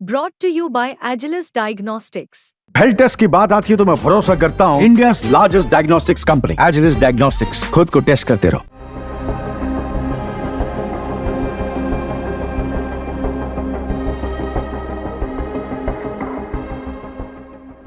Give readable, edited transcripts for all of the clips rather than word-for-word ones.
Brought to you by Agilus Diagnostics. Health test की बात आती है तो मैं भरोसा करता हूँ India largest diagnostics company Agilus diagnostics. खुद को टेस्ट करते रहो।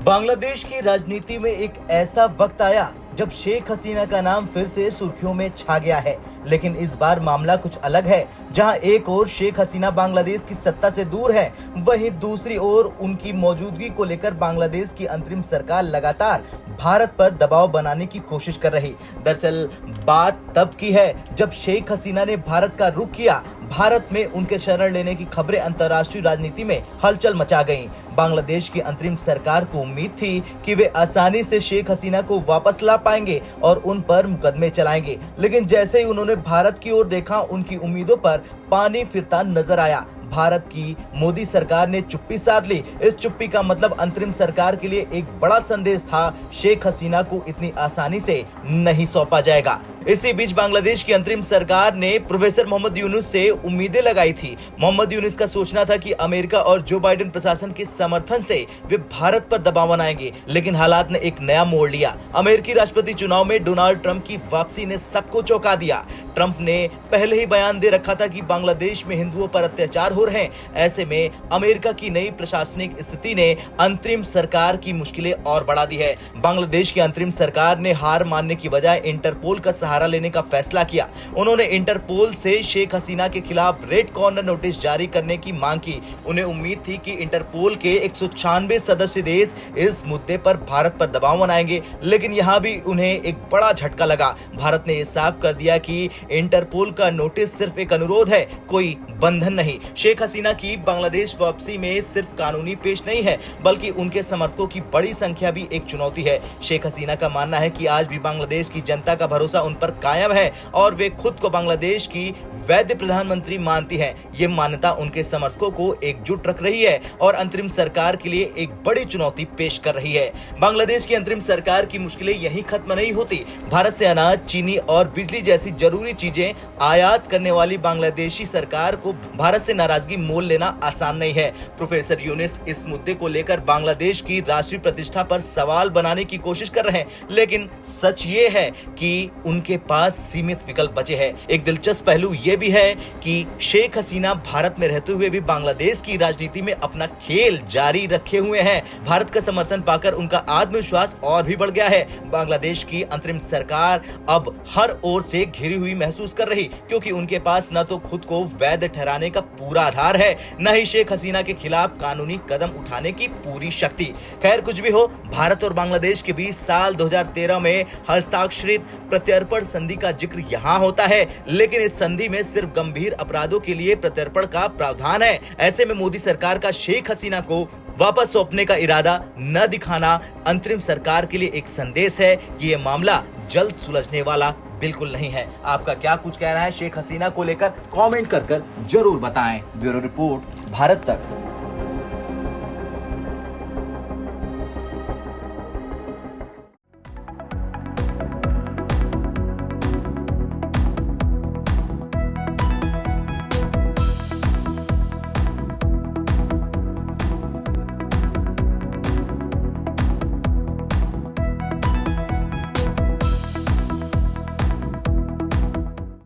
बांग्लादेश की राजनीति में एक ऐसा वक्त आया जब शेख हसीना का नाम फिर से सुर्खियों में छा गया है। लेकिन इस बार मामला कुछ अलग है। जहां एक ओर शेख हसीना बांग्लादेश की सत्ता से दूर है, वहीं दूसरी ओर उनकी मौजूदगी को लेकर बांग्लादेश की अंतरिम सरकार लगातार भारत पर दबाव बनाने की कोशिश कर रही। दरअसल बात तब की है जब शेख हसीना ने भारत का रुख किया। भारत में उनके शरण लेने की खबरें अंतर्राष्ट्रीय राजनीति में हलचल मचा गईं। बांग्लादेश की अंतरिम सरकार को उम्मीद थी कि वे आसानी से शेख हसीना को वापस ला पाएंगे और उन पर मुकदमे चलाएंगे, लेकिन जैसे ही उन्होंने भारत की ओर देखा, उनकी उम्मीदों पर पानी फिरता नजर आया। भारत की मोदी सरकार ने चुप्पी साध ली। इस चुप्पी का मतलब अंतरिम सरकार के लिए एक बड़ा संदेश था, शेख हसीना को इतनी आसानी से नहीं सौंपा जाएगा। इसी बीच बांग्लादेश की अंतरिम सरकार ने प्रोफेसर मोहम्मद यूनुस से उम्मीदें लगाई थी। मोहम्मद यूनुस का सोचना था कि अमेरिका और जो बाइडेन प्रशासन के समर्थन से वे भारत पर दबाव बनाएंगे, लेकिन हालात ने एक नया मोड़ लिया। अमेरिकी राष्ट्रपति चुनाव में डोनाल्ड ट्रंप की वापसी ने सबको चौंका दिया। ट्रंप ने पहले ही बयान दे रखा था कि बांग्लादेश में हिंदुओं पर अत्याचार हो रहे हैं। ऐसे में अमेरिका की नई प्रशासनिक स्थिति ने अंतरिम सरकार की मुश्किलें और बढ़ा दी है। बांग्लादेश की अंतरिम सरकार ने हार मानने की बजाय इंटरपोल का सहारा लेने का फैसला किया। उन्होंने इंटरपोल से शेख हसीना के खिलाफ रेड कॉर्नर नोटिस जारी करने की मांग की। उन्हें उम्मीद थी कि इंटरपोल के 196 सदस्य देश इस मुद्दे पर भारत पर दबाव बनाएंगे, लेकिन यहां भी उन्हें एक बड़ा झटका लगा। भारत ने यह साफ कर दिया कि इंटरपोल का नोटिस सिर्फ एक अनुरोध है, कोई बंधन नहीं। शेख हसीना की बांग्लादेश वापसी में सिर्फ कानूनी पेश नहीं है, बल्कि उनके समर्थकों की बड़ी संख्या भी एक चुनौती है। शेख हसीना का मानना है कि आज भी बांग्लादेश की जनता का भरोसा उन पर कायम है और वे खुद को बांग्लादेश की वैध प्रधानमंत्री मानती हैं। ये मान्यता उनके समर्थकों को एकजुट रख रही है और अंतरिम सरकार के लिए एक बड़ी चुनौती पेश कर रही है। बांग्लादेश की अंतरिम सरकार की मुश्किलें यहीं खत्म नहीं होती। भारत से अनाज, चीनी और बिजली जैसी जरूरी चीजें आयात करने वाली बांग्लादेशी सरकार को भारत से नाराजगी मोल लेना आसान नहीं है। प्रोफेसर यूनुस इस मुद्दे को लेकर बांग्लादेश की राष्ट्रीय प्रतिष्ठा पर सवाल बनाने की कोशिश कर रहे हैं, लेकिन सच ये है कि उनके पास सीमित विकल्प बचे हैं। एक दिलचस्प पहलू यह भी है कि शेख हसीना भारत में रहते हुए भी बांग्लादेश की राजनीति में अपना खेल जारी रखे हुए हैं। भारत का समर्थन पाकर उनका आत्मविश्वास और भी बढ़ गया है। बांग्लादेश की अंतरिम सरकार अब हर ओर से घिरी हुई महसूस कर रही, क्योंकि उनके पास न तो खुद को वैध ठहराने का पूरा आधार है, न ही शेख हसीना के खिलाफ कानूनी कदम उठाने की पूरी शक्ति। खैर, कुछ भी हो, भारत और बांग्लादेश के बीच साल 2013 में हस्ताक्षरित प्रत्यर्पण संधि का जिक्र यहाँ होता है, लेकिन इस संधि में सिर्फ गंभीर अपराधों के लिए प्रत्यर्पण का प्रावधान है। ऐसे में मोदी सरकार का शेख हसीना को वापस सौंपने का इरादा न दिखाना अंतरिम सरकार के लिए एक संदेश है कि यह मामला जल्द सुलझने वाला बिल्कुल नहीं है। आपका क्या कुछ कहना है शेख हसीना को लेकर? कमेंट कर जरूर बताएं। ब्यूरो रिपोर्ट, भारत तक।